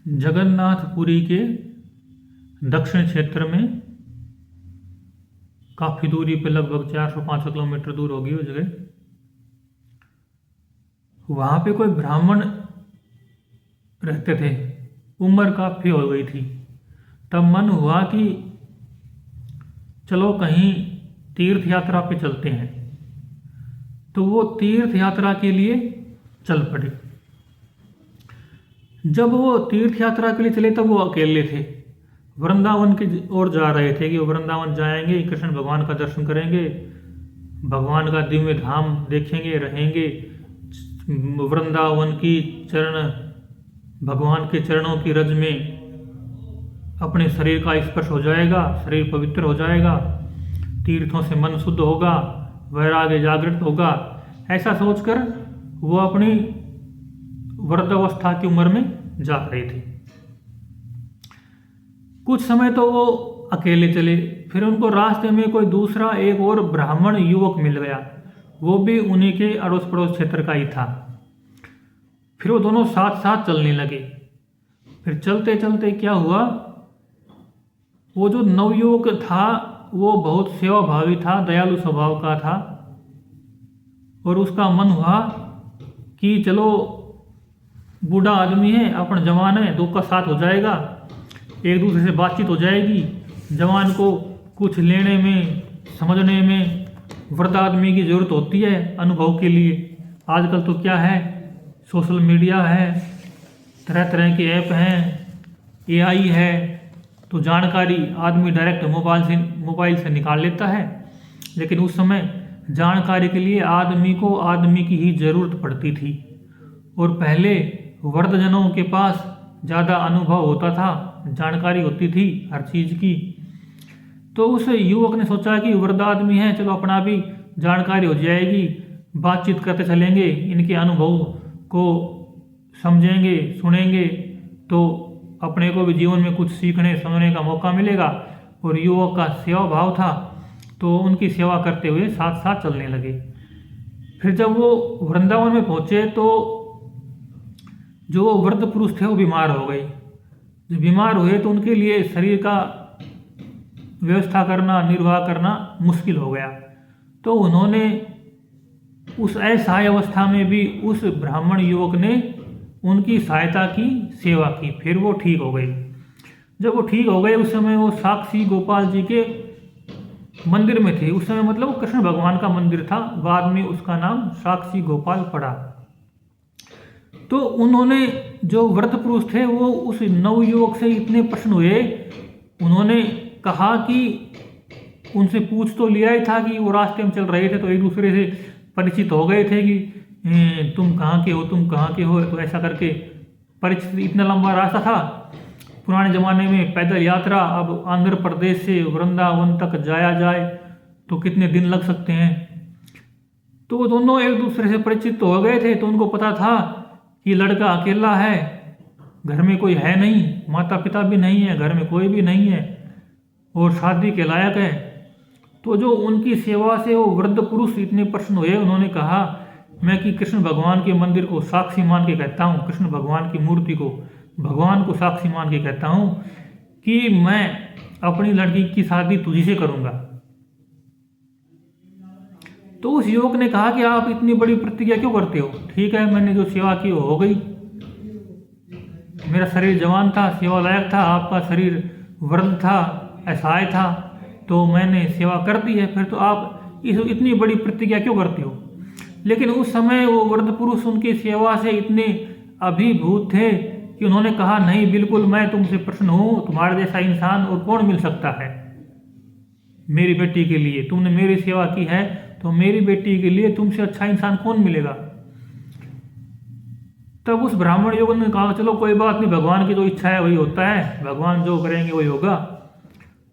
जगन्नाथपुरी के दक्षिण क्षेत्र में काफ़ी दूरी पे लगभग 400-500 किलोमीटर दूर होगी वो जगह। वहाँ पे कोई ब्राह्मण रहते थे। उम्र काफ़ी हो गई थी। तब मन हुआ कि चलो कहीं तीर्थ यात्रा पे चलते हैं। तो वो तीर्थ यात्रा के लिए चल पड़े। जब वो तीर्थ यात्रा के लिए चले तब वो अकेले थे। वृंदावन की ओर जा रहे थे कि वो वृंदावन जाएंगे, कृष्ण भगवान का दर्शन करेंगे, भगवान का दिव्य धाम देखेंगे, रहेंगे। वृंदावन की चरण, भगवान के चरणों की रज में अपने शरीर का स्पर्श हो जाएगा, शरीर पवित्र हो जाएगा, तीर्थों से मन शुद्ध होगा, वैराग्य जागृत होगा। ऐसा सोचकर वो अपनी वृद्धावस्था की उम्र में जा रहे थे। कुछ समय तो वो अकेले चले। फिर उनको रास्ते में कोई दूसरा एक और ब्राह्मण युवक मिल गया। वो भी उन्हीं के अड़ोस पड़ोस क्षेत्र का ही था। फिर वो दोनों साथ साथ चलने लगे। फिर चलते चलते क्या हुआ, वो जो नवयुवक था वो बहुत सेवाभावी था, दयालु स्वभाव का था। और उसका मन हुआ कि चलो बूढ़ा आदमी है, अपन जवान है, दो का साथ हो जाएगा, एक दूसरे से बातचीत हो जाएगी। जवान को कुछ लेने में, समझने में वृद्ध आदमी की ज़रूरत होती है अनुभव के लिए। आजकल तो क्या है, सोशल मीडिया है, तरह तरह के ऐप हैं, एआई है, तो जानकारी आदमी डायरेक्ट मोबाइल से निकाल लेता है। लेकिन उस समय जानकारी के लिए आदमी को आदमी की ही ज़रूरत पड़ती थी। और पहले वृद्धजनों के पास ज़्यादा अनुभव होता था, जानकारी होती थी हर चीज़ की। तो उस युवक ने सोचा कि वृद्ध आदमी है, चलो अपना भी जानकारी हो जाएगी, बातचीत करते चलेंगे, इनके अनुभव को समझेंगे, सुनेंगे, तो अपने को भी जीवन में कुछ सीखने समझने का मौका मिलेगा। और युवक का सेवा भाव था, तो उनकी सेवा करते हुए साथ साथ चलने लगे। फिर जब वो वृंदावन में पहुँचे तो जो वो वृद्ध पुरुष थे वो बीमार हो गए। जब बीमार हुए तो उनके लिए शरीर का व्यवस्था करना, निर्वाह करना मुश्किल हो गया। तो उन्होंने उस असहाय अवस्था में भी उस ब्राह्मण युवक ने उनकी सहायता की, सेवा की। फिर वो ठीक हो गए। जब वो ठीक हो गए उस समय वो साक्षी गोपाल जी के मंदिर में थे। उस समय मतलब वो कृष्ण भगवान का मंदिर था, बाद में उसका नाम साक्षी गोपाल पड़ा। तो उन्होंने, जो वृद्ध पुरुष थे, वो उस नवयुवक से इतने प्रसन्न हुए। उन्होंने कहा कि उनसे पूछ तो लिया ही था कि वो रास्ते में चल रहे थे तो एक दूसरे से परिचित हो गए थे कि तुम कहाँ के हो, तुम कहाँ के हो। तो ऐसा करके परिचित, इतना लंबा रास्ता था पुराने ज़माने में, पैदल यात्रा। अब आंध्र प्रदेश से वृंदावन तक जाया जाए तो कितने दिन लग सकते हैं। तो वो दोनों एक दूसरे से परिचित तो हो गए थे। तो उनको पता था कि लड़का अकेला है, घर में कोई है नहीं, माता पिता भी नहीं है, घर में कोई भी नहीं है, और शादी के लायक है। तो जो उनकी सेवा से वो वृद्ध पुरुष इतने प्रसन्न हुए, उन्होंने कहा मैं कि कृष्ण भगवान के मंदिर को साक्षी मान के कहता हूँ, कृष्ण भगवान की मूर्ति को, भगवान को साक्षी मान के कहता हूँ कि मैं अपनी लड़की की शादी तुझी से करूँगा। तो उस युवक ने कहा कि आप इतनी बड़ी प्रतिज्ञा क्यों करते हो? ठीक है, मैंने जो सेवा की वो हो गई, मेरा शरीर जवान था, सेवा लायक था, आपका शरीर वृद्ध था, असहाय था, तो मैंने सेवा कर दी है। फिर तो आप इतनी बड़ी प्रतिज्ञा क्यों करते हो? लेकिन उस समय वो वृद्ध पुरुष उनकी सेवा से इतने अभिभूत थे कि उन्होंने कहा नहीं, बिल्कुल मैं तुमसे प्रसन्न हूँ, तुम्हारे जैसा इंसान और कौन मिल सकता है मेरी बेटी के लिए। तुमने मेरी सेवा की है तो मेरी बेटी के लिए तुमसे अच्छा इंसान कौन मिलेगा। तब उस ब्राह्मण युवक ने कहा चलो कोई बात नहीं, भगवान की जो इच्छा है वही होता है, भगवान जो करेंगे वही होगा।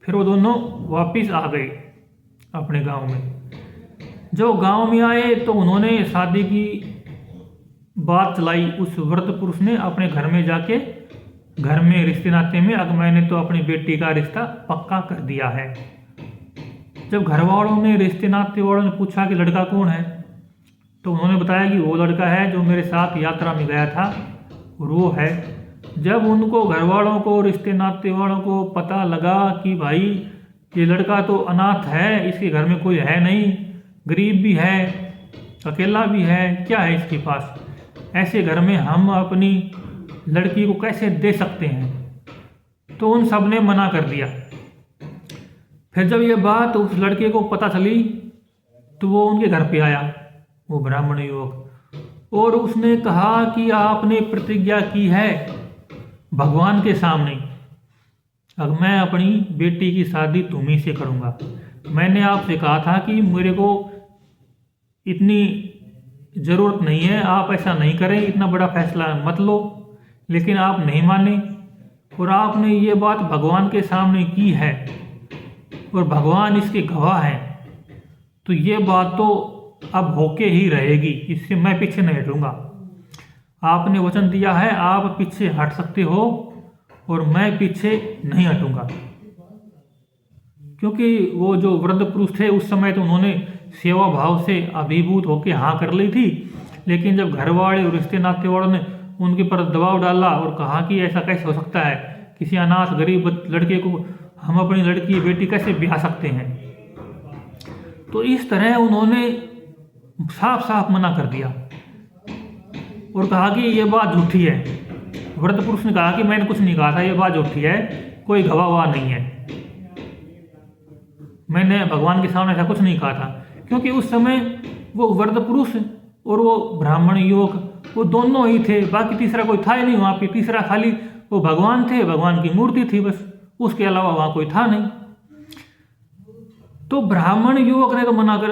फिर वो दोनों वापिस आ गए अपने गांव में। जो गांव में आए तो उन्होंने शादी की बात चलाई। उस वृद्ध पुरुष ने अपने घर में जाके, घर में रिश्ते नाते में, अब मैंने तो अपनी बेटी का रिश्ता पक्का कर दिया है। जब घर वालों ने, रिश्ते नाते वालों ने पूछा कि लड़का कौन है, तो उन्होंने बताया कि वो लड़का है जो मेरे साथ यात्रा में गया था, और वो है जब उनको घर वालों को, रिश्ते नाते वालों को पता लगा कि भाई ये लड़का तो अनाथ है, इसके घर में कोई है नहीं, गरीब भी है, अकेला भी है, क्या है इसके पास, ऐसे घर में हम अपनी लड़की को कैसे दे सकते हैं, तो उन सब ने मना कर दिया। फिर जब ये बात उस लड़के को पता चली तो वो उनके घर पे आया, वो ब्राह्मण युवक, और उसने कहा कि आपने प्रतिज्ञा की है भगवान के सामने, अब मैं अपनी बेटी की शादी तुम्ही से करूँगा। मैंने आपसे कहा था कि मेरे को इतनी ज़रूरत नहीं है, आप ऐसा नहीं करें, इतना बड़ा फैसला मत लो, लेकिन आप नहीं माने और आपने ये बात भगवान के सामने की है और भगवान इसके गवाह हैं, तो ये बात तो अब होके ही रहेगी, इससे मैं पीछे नहीं हटूँगा। आपने वचन दिया है, आप पीछे हट सकते हो और मैं पीछे नहीं हटूँगा। क्योंकि वो जो वृद्ध पुरुष थे उस समय तो उन्होंने सेवा भाव से अभिभूत होकर हाँ कर ली थी, लेकिन जब घर वाले और रिश्ते नाते वालों ने उनके पर दबाव डाला और कहा कि ऐसा कैसे हो सकता है, किसी अनाथ गरीब लड़के को हम अपनी लड़की बेटी कैसे ब्याह सकते हैं, तो इस तरह उन्होंने साफ साफ मना कर दिया और कहा कि ये बात झूठी है। वृद्ध पुरुष ने कहा कि मैंने कुछ नहीं कहा था, ये बात झूठी है, कोई गवाह हुआ नहीं है, मैंने भगवान के सामने ऐसा कुछ नहीं कहा था। क्योंकि उस समय वो वृद्ध पुरुष और वो ब्राह्मण युवक वो दोनों ही थे, बाकी तीसरा कोई था ही नहीं वहाँ पे, तीसरा खाली वो भगवान थे, भगवान की मूर्ति थी बस, उसके अलावा वहाँ कोई था नहीं। तो ब्राह्मण युवक ने तो मना कर,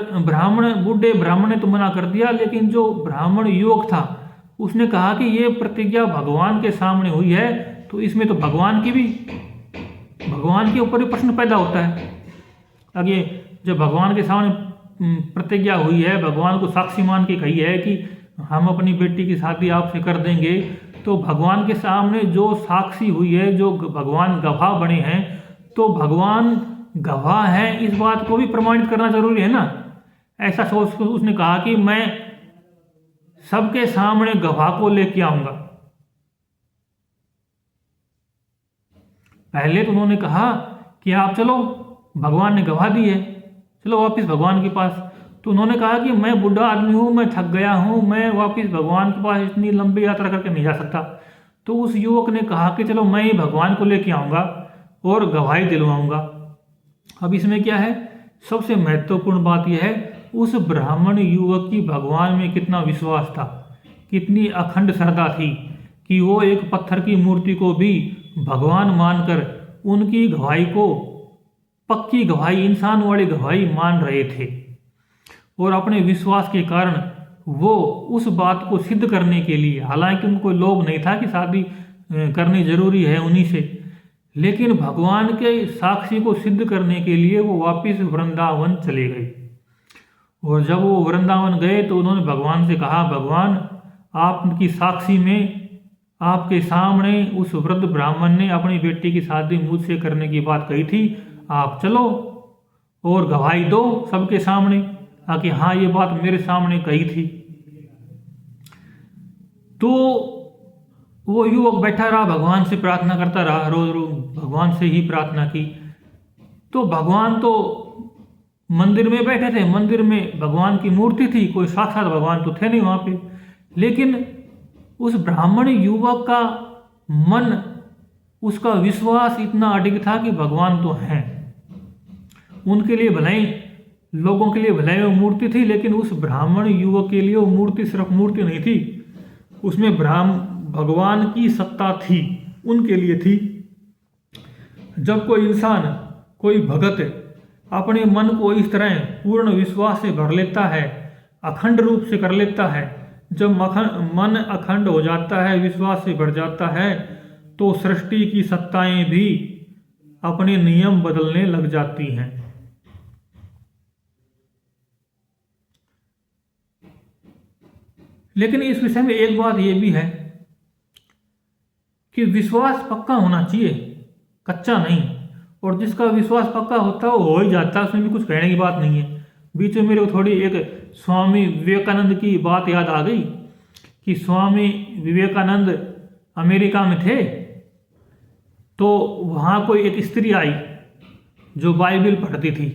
बूढ़े ब्राह्मण ने तो मना कर दिया, लेकिन जो ब्राह्मण युवक था उसने कहा कि ये प्रतिज्ञा भगवान के सामने हुई है, तो इसमें तो भगवान के ऊपर ही प्रश्न पैदा होता है। आगे जब भगवान के सामने प्रतिज्ञा हुई है, भगवान को साक्षी मान के कही है कि हम अपनी बेटी की शादी आपसे कर देंगे, तो भगवान के सामने जो साक्षी हुई है, जो भगवान गवाह बने हैं, तो भगवान गवाह है इस बात को भी प्रमाणित करना जरूरी है ना। ऐसा सोच कर उसने कहा कि मैं सबके सामने गवाह को लेके आऊंगा। पहले तो उन्होंने कहा कि आप चलो, भगवान ने गवाह दी है, चलो वापस भगवान के पास। तो उन्होंने कहा कि मैं बूढ़ा आदमी हूँ, मैं थक गया हूँ, मैं वापस भगवान के पास इतनी लंबी यात्रा करके नहीं जा सकता। तो उस युवक ने कहा कि चलो मैं ही भगवान को लेके आऊँगा और गवाही दिलवाऊँगा। अब इसमें क्या है, सबसे महत्वपूर्ण बात यह है उस ब्राह्मण युवक की भगवान में कितना विश्वास था, कितनी अखंड श्रद्धा थी कि वो एक पत्थर की मूर्ति को भी भगवान मानकर उनकी गवाही को पक्की गवाही, इंसान वाली गवाही मान रहे थे। और अपने विश्वास के कारण वो उस बात को सिद्ध करने के लिए, हालांकि उनको लोभ नहीं था कि शादी करनी जरूरी है उन्हीं से, लेकिन भगवान के साक्षी को सिद्ध करने के लिए वो वापस वृंदावन चले गए। और जब वो वृंदावन गए तो उन्होंने भगवान से कहा, भगवान आपकी साक्षी में आपके सामने उस वृद्ध ब्राह्मण ने अपनी बेटी की शादी मुझसे करने की बात कही थी, आप चलो और गवाही दो सबके सामने कि हाँ ये बात मेरे सामने कही थी। तो वो युवक बैठा रहा, भगवान से प्रार्थना करता रहा, रोज रोज भगवान से ही प्रार्थना की। तो भगवान तो मंदिर में बैठे थे, मंदिर में भगवान की मूर्ति थी, कोई साक्षात भगवान तो थे नहीं वहाँ पे, लेकिन उस ब्राह्मण युवक का मन, उसका विश्वास इतना अडिग था कि भगवान तो हैं। उनके लिए भलाई, लोगों के लिए भलाई वो मूर्ति थी, लेकिन उस ब्राह्मण युवक के लिए वो मूर्ति सिर्फ मूर्ति नहीं थी, उसमें भगवान की सत्ता थी, उनके लिए थी। जब कोई इंसान, कोई भगत अपने मन को इस तरह पूर्ण विश्वास से भर लेता है, अखंड रूप से कर लेता है, जब मन अखंड हो जाता है, विश्वास से भर जाता है, तो सृष्टि की सत्ताएं भी अपने नियम बदलने लग जाती हैं। लेकिन इस विषय में एक बात यह भी है कि विश्वास पक्का होना चाहिए, कच्चा नहीं। और जिसका विश्वास पक्का होता है वो हो ही जाता है, उसमें भी कुछ कहने की बात नहीं है। बीच में मेरे को थोड़ी एक स्वामी विवेकानंद की बात याद आ गई कि स्वामी विवेकानंद अमेरिका में थे, तो वहाँ कोई एक स्त्री आई जो बाइबल पढ़ती थी,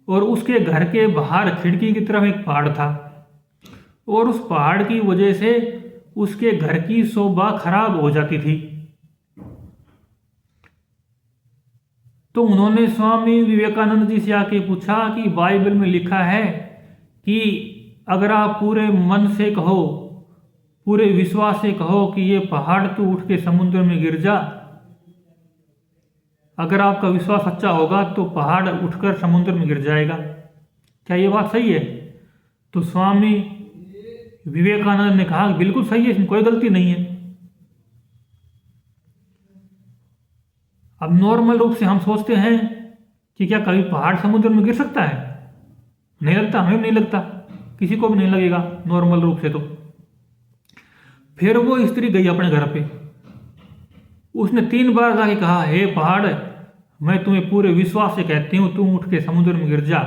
और उसके घर के बाहर खिड़की की तरफ एक पहाड़ था, और उस पहाड़ की वजह से उसके घर की शोभा खराब हो जाती थी। तो उन्होंने स्वामी विवेकानंद जी से आके पूछा कि बाइबल में लिखा है कि अगर आप पूरे मन से कहो, पूरे विश्वास से कहो कि ये पहाड़ तू उठ के समुद्र में गिर जा, अगर आपका विश्वास सच्चा होगा तो पहाड़ उठकर समुद्र में गिर जाएगा। क्या ये बात सही है? तो स्वामी विवेकानंद ने कहा बिल्कुल सही है, इसमें कोई गलती नहीं है। अब नॉर्मल रूप से हम सोचते हैं कि क्या कभी पहाड़ समुद्र में गिर सकता है? नहीं लगता, हमें भी नहीं लगता, किसी को भी नहीं लगेगा नॉर्मल रूप से। तो फिर वो स्त्री गई अपने घर पे, उसने 3 बार जाके कहा, हे पहाड़, मैं तुम्हें पूरे विश्वास से कहती हूँ तुम उठ के समुद्र में गिर जा।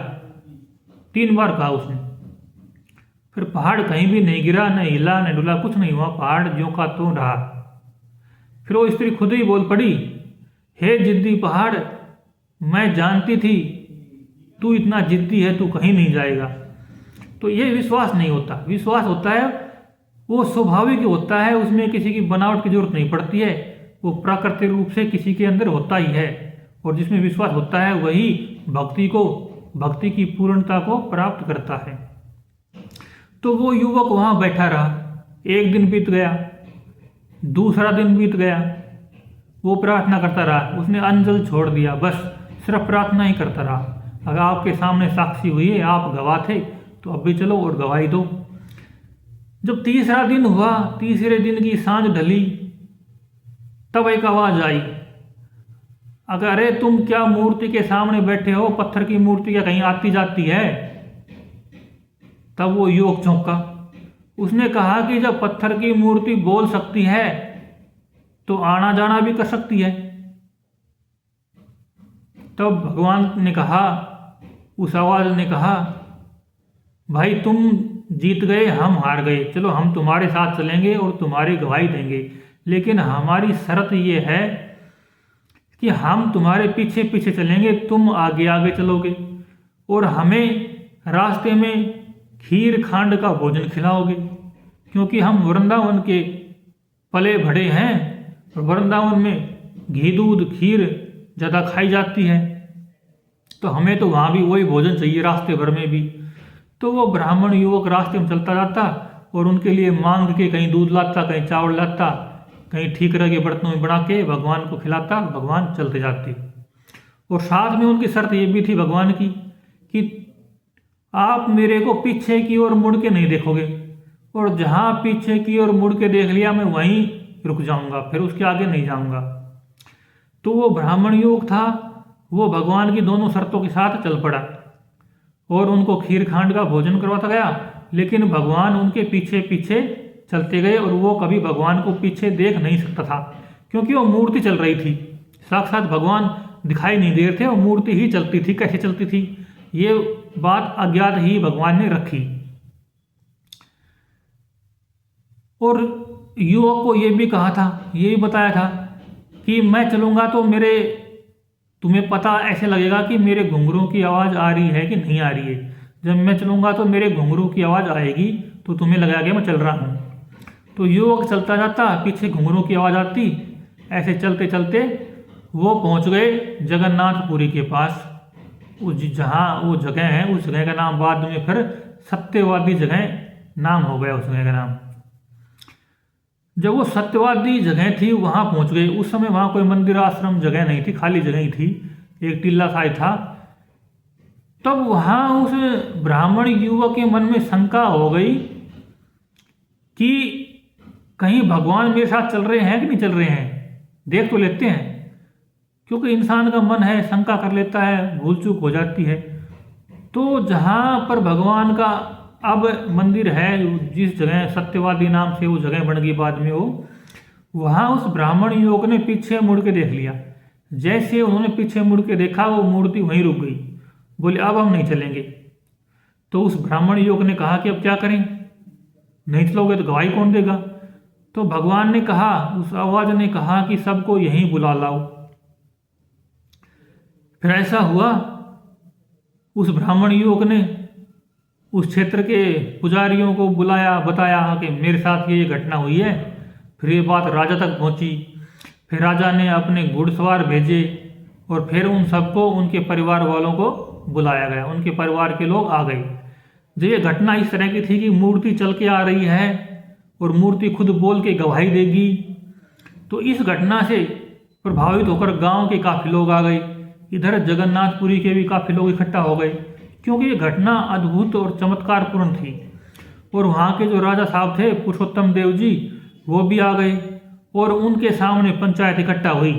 3 बार कहा उसने। फिर पहाड़ कहीं भी नहीं गिरा, न हिला न डुला, कुछ नहीं हुआ, पहाड़ ज्यों का त्यों रहा। फिर वो स्त्री खुद ही बोल पड़ी, हे जिद्दी पहाड़, मैं जानती थी तू इतना जिद्दी है, तू कहीं नहीं जाएगा। तो ये विश्वास नहीं होता। विश्वास होता है वो स्वाभाविक होता है, उसमें किसी की बनावट की जरूरत नहीं पड़ती है, वो प्राकृतिक रूप से किसी के अंदर होता ही है। और जिसमें विश्वास होता है वही भक्ति की पूर्णता को प्राप्त करता है। तो वो युवक वहाँ बैठा रहा। 1 दिन बीत गया, दूसरा दिन बीत गया, वो प्रार्थना करता रहा। उसने अन्न जल छोड़ दिया, बस सिर्फ प्रार्थना ही करता रहा। अगर आपके सामने साक्षी हुई है, आप गवाह थे, तो अब भी चलो और गवाही दो। जब तीसरा दिन हुआ, तीसरे दिन की सांझ ढली, तब एक आवाज आई, अरे तुम क्या मूर्ति के सामने बैठे हो? पत्थर की मूर्ति क्या कहीं आती जाती है? तब वो युवक चौंका। उसने कहा कि जब पत्थर की मूर्ति बोल सकती है तो आना जाना भी कर सकती है। तब भगवान ने कहा, उस आवाज ने कहा, भाई तुम जीत गए, हम हार गए, चलो हम तुम्हारे साथ चलेंगे और तुम्हारी गवाही देंगे, लेकिन हमारी शर्त ये है कि हम तुम्हारे पीछे पीछे चलेंगे, तुम आगे आगे चलोगे और हमें रास्ते में खीर खांड का भोजन खिलाओगे, क्योंकि हम वृंदावन के पले बढ़े हैं और वृंदावन में घी दूध खीर ज़्यादा खाई जाती है, तो हमें तो वहाँ भी वही भोजन चाहिए रास्ते भर में भी। तो वो ब्राह्मण युवक रास्ते में चलता जाता और उनके लिए मांग के कहीं दूध लाता, कहीं चावल लाता, कहीं ठीकरे के बर्तनों में बना के भगवान को खिलाता, भगवान चलते जाते। और साथ में उनकी शर्त ये भी थी भगवान की कि आप मेरे को पीछे की ओर मुड़ के नहीं देखोगे, और जहाँ पीछे की ओर मुड़ के देख लिया मैं वहीं रुक जाऊंगा, फिर उसके आगे नहीं जाऊंगा। तो वो ब्राह्मण युवक था, वो भगवान की दोनों शर्तों के साथ चल पड़ा और उनको खीर खांड का भोजन करवाता गया, लेकिन भगवान उनके पीछे पीछे चलते गए और वो कभी भगवान को पीछे देख नहीं सकता था, क्योंकि वो मूर्ति चल रही थी, साक्षात भगवान दिखाई नहीं दे रहे थे, वो मूर्ति ही चलती थी। कैसे चलती थी ये बात अज्ञात ही भगवान ने रखी। और युवक को ये भी कहा था, ये भी बताया था कि मैं चलूँगा तो तुम्हें पता ऐसे लगेगा कि मेरे घुंघरू की आवाज़ आ रही है कि नहीं आ रही है। जब मैं चलूँगा तो मेरे घुंघरू की आवाज़ आएगी तो तुम्हें लगेगा कि मैं चल रहा हूँ। तो युवक चलता जाता, पीछे घुंघरू की आवाज़ आती, ऐसे चलते चलते वो पहुँच गए जगन्नाथपुरी के पास। जहाँ वो जगह है, उस जगह का नाम बाद में फिर सत्यवादी जगह नाम हो गया उस जगह का नाम। जब वो सत्यवादी जगह थी वहाँ पहुँच गए, उस समय वहाँ कोई मंदिर आश्रम जगह नहीं थी, खाली जगह ही थी, एक टीला सा ही था। तब वहाँ उस ब्राह्मण युवक के मन में शंका हो गई कि कहीं भगवान मेरे साथ चल रहे हैं कि नहीं चल रहे हैं, देख तो लेते हैं, क्योंकि इंसान का मन है, शंका कर लेता है, भूल चूक हो जाती है। तो जहाँ पर भगवान का अब मंदिर है, जिस जगह सत्यवादी नाम से वो जगह बन गई बाद में, वो वहाँ उस ब्राह्मण युवक ने पीछे मुड़ के देख लिया। जैसे उन्होंने पीछे मुड़ के देखा, वो मूर्ति वहीं रुक गई। बोले अब हम नहीं चलेंगे। तो उस ब्राह्मण युवक ने कहा कि अब क्या करें, नहीं चलोगे तो गवाही कौन देगा। तो भगवान ने कहा, उस आवाज ने कहा कि सबको यहीं बुला लाओ। फिर ऐसा हुआ, उस ब्राह्मण युवक ने उस क्षेत्र के पुजारियों को बुलाया, बताया कि मेरे साथ ये घटना हुई है। फिर ये बात राजा तक पहुंची। फिर राजा ने अपने घुड़सवार भेजे और फिर उन सबको, उनके परिवार वालों को बुलाया गया। उनके परिवार के लोग आ गए। जो ये घटना इस तरह की थी कि मूर्ति चल के आ रही है और मूर्ति खुद बोल के गवाही देगी। तो इस घटना से प्रभावित होकर गांव के काफ़ी लोग आ गए। इधर जगन्नाथपुरी के भी काफ़ी लोग इकट्ठा हो गए, क्योंकि ये घटना अद्भुत और चमत्कारपूर्ण थी। और वहाँ के जो राजा साहब थे पुरुषोत्तम देव जी, वो भी आ गए और उनके सामने पंचायत इकट्ठा हुई।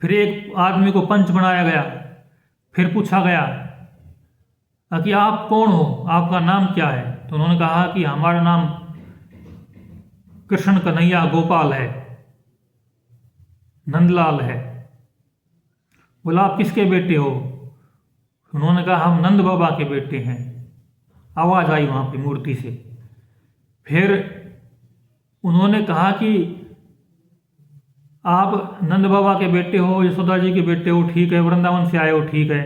फिर एक आदमी को पंच बनाया गया। फिर पूछा गया कि आप कौन हो, आपका नाम क्या है। तो उन्होंने कहा कि हमारा नाम कृष्ण कन्हैया गोपाल है, नंदलाल है। बोला आप किसके बेटे हो। उन्होंने कहा हम नंद बाबा के बेटे हैं। आवाज़ आई वहाँ पे मूर्ति से। फिर उन्होंने कहा कि आप नंद बाबा के बेटे हो, यशोदा जी के बेटे हो, ठीक है, वृंदावन से आए हो, ठीक है।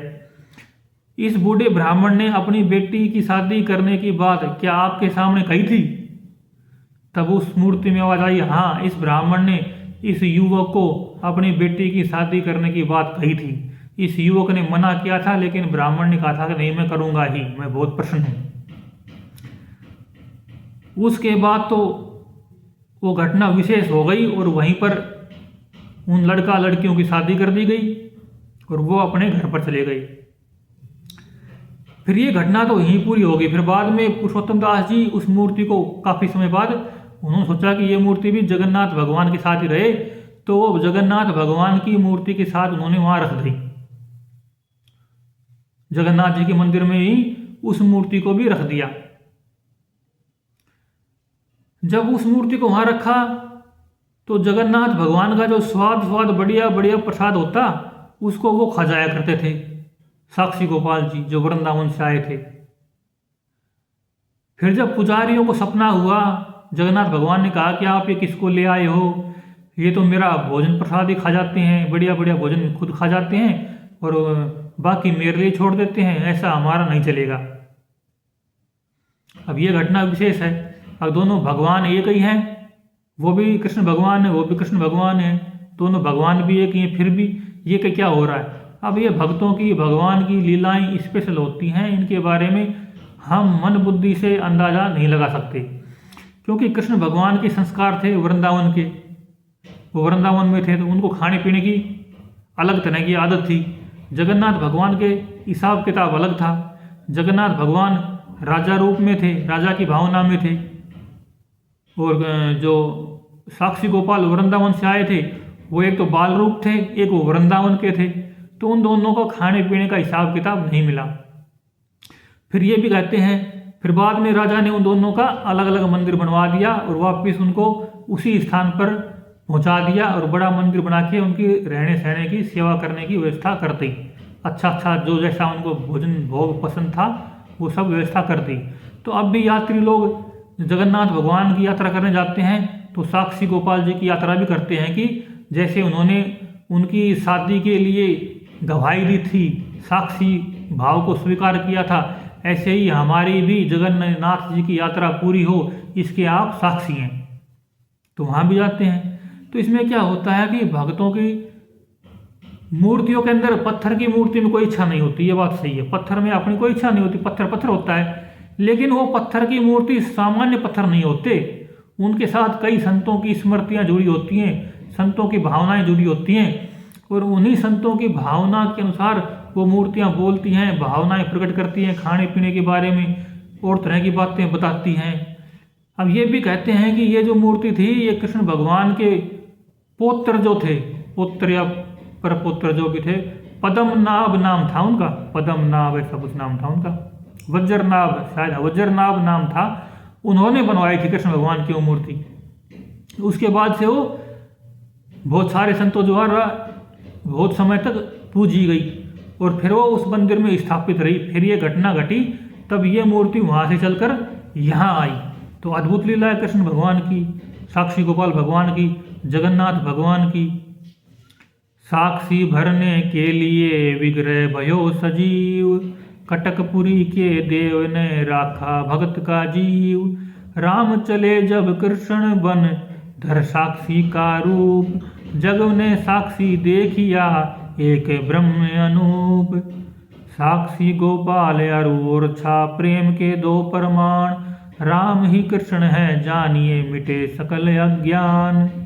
इस बूढ़े ब्राह्मण ने अपनी बेटी की शादी करने की बात क्या आपके सामने कही थी। तब उस मूर्ति में आवाज आई, हाँ, इस ब्राह्मण ने इस युवक को अपनी बेटी की शादी करने की बात कही थी। इस युवक ने मना किया था, लेकिन ब्राह्मण ने कहा था कि नहीं, मैं करूँगा ही, मैं बहुत प्रसन्न हूँ। उसके बाद तो वो घटना विशेष हो गई और वहीं पर उन लड़का लड़कियों की शादी कर दी गई और वो अपने घर पर चले गए। फिर ये घटना तो यहीं पूरी हो गई। फिर बाद में पुरुषोत्तम दास जी उस मूर्ति को काफ़ी समय बाद उन्होंने सोचा कि ये मूर्ति भी जगन्नाथ भगवान के साथ ही रहे, तो वो जगन्नाथ भगवान की मूर्ति के साथ उन्होंने वहाँ रख दी। जगन्नाथ जी के मंदिर में ही उस मूर्ति को भी रख दिया। जब उस मूर्ति को वहाँ रखा तो जगन्नाथ भगवान का जो स्वाद बढ़िया बढ़िया प्रसाद होता, उसको वो खा जाया करते थे साक्षी गोपाल जी, जो वृंदावन से आए थे। फिर जब पुजारियों को सपना हुआ, जगन्नाथ भगवान ने कहा कि आप ये किसको ले आए हो, ये तो मेरा भोजन प्रसाद ही खा जाते हैं, बढ़िया बढ़िया भोजन खुद खा जाते हैं और बाकी मेरे लिए छोड़ देते हैं, ऐसा हमारा नहीं चलेगा। अब ये घटना विशेष है। अब दोनों भगवान एक ही हैं, वो भी कृष्ण भगवान है, वो भी कृष्ण भगवान है, दोनों भगवान भी एक ही हैं। फिर भी ये क्या हो रहा है। अब ये भक्तों की, भगवान की लीलाएं स्पेशल होती हैं, इनके बारे में हम मन बुद्धि से अंदाज़ा नहीं लगा सकते, क्योंकि कृष्ण भगवान के संस्कार थे वृंदावन के, वो वृंदावन में थे तो उनको खाने पीने की अलग तरह की आदत थी। जगन्नाथ भगवान के हिसाब किताब अलग था। जगन्नाथ भगवान राजा रूप में थे, राजा की भावना में थे, और जो साक्षी गोपाल वृंदावन से आए थे वो एक तो बाल रूप थे, एक वो वृंदावन के थे, तो उन दोनों को खाने पीने का हिसाब किताब नहीं मिला। फिर ये भी कहते हैं, फिर बाद में राजा ने उन दोनों का अलग अलग मंदिर बनवा दिया और वापस उनको उसी स्थान पर पहुंचा दिया और बड़ा मंदिर बना के उनकी रहने सहने की, सेवा करने की व्यवस्था कर दी। अच्छा जो जैसा उनको भोजन भोग पसंद था वो सब व्यवस्था कर दी। तो अब भी यात्री लोग जगन्नाथ भगवान की यात्रा करने जाते हैं तो साक्षी गोपाल जी की यात्रा भी करते हैं कि जैसे उन्होंने उनकी शादी के लिए गवाही दी थी, साक्षी भाव को स्वीकार किया था, ऐसे ही हमारी भी जगन्नाथ जी की यात्रा पूरी हो, इसके आप साक्षी हैं। तो वहाँ भी जाते हैं। तो इसमें क्या होता है कि भक्तों की मूर्तियों के अंदर, पत्थर की मूर्ति में कोई इच्छा नहीं होती, ये बात सही है। पत्थर में अपनी कोई इच्छा नहीं होती, पत्थर होता है, लेकिन वो पत्थर की मूर्ति सामान्य पत्थर नहीं होते, उनके साथ कई संतों की स्मृतियाँ जुड़ी होती हैं, संतों की भावनाएं जुड़ी होती हैं, और उन्हीं संतों की भावना के अनुसार वो मूर्तियाँ बोलती हैं, भावनाएं प्रकट करती हैं, खाने पीने के बारे में और तरह की बातें बताती हैं। अब ये भी कहते हैं कि ये जो मूर्ति थी ये कृष्ण भगवान के पौत्र जो थे, पुत्र या परपुत्र जो भी थे, पद्मनाभ नाम था उनका, पद्मनाभ ऐसा कुछ नाम था उनका, वज्रनाभ, शायद वज्रनाभ नाम था, उन्होंने बनवाई थी कृष्ण भगवान की वो मूर्ति। उसके बाद से वो बहुत सारे संतों द्वारा बहुत समय तक पूजी गई और फिर वो उस मंदिर में स्थापित रही। फिर ये घटना घटी, तब ये मूर्ति वहाँ से चलकर यहाँ आई। तो अद्भुत लीला है कृष्ण भगवान की। साक्षी गोपाल भगवान की, जगन्नाथ भगवान की। साक्षी भरने के लिए विग्रह भयो सजीव, कटकपुरी के देव ने राखा भगत का जीव। राम चले जब कृष्ण बन धर साक्षी का रूप, जग ने साक्षी देखिया एक ब्रह्म अनूप। साक्षी गोपाल और छा प्रेम के दो प्रमाण, राम ही कृष्ण है जानिए मिटे सकल अज्ञान।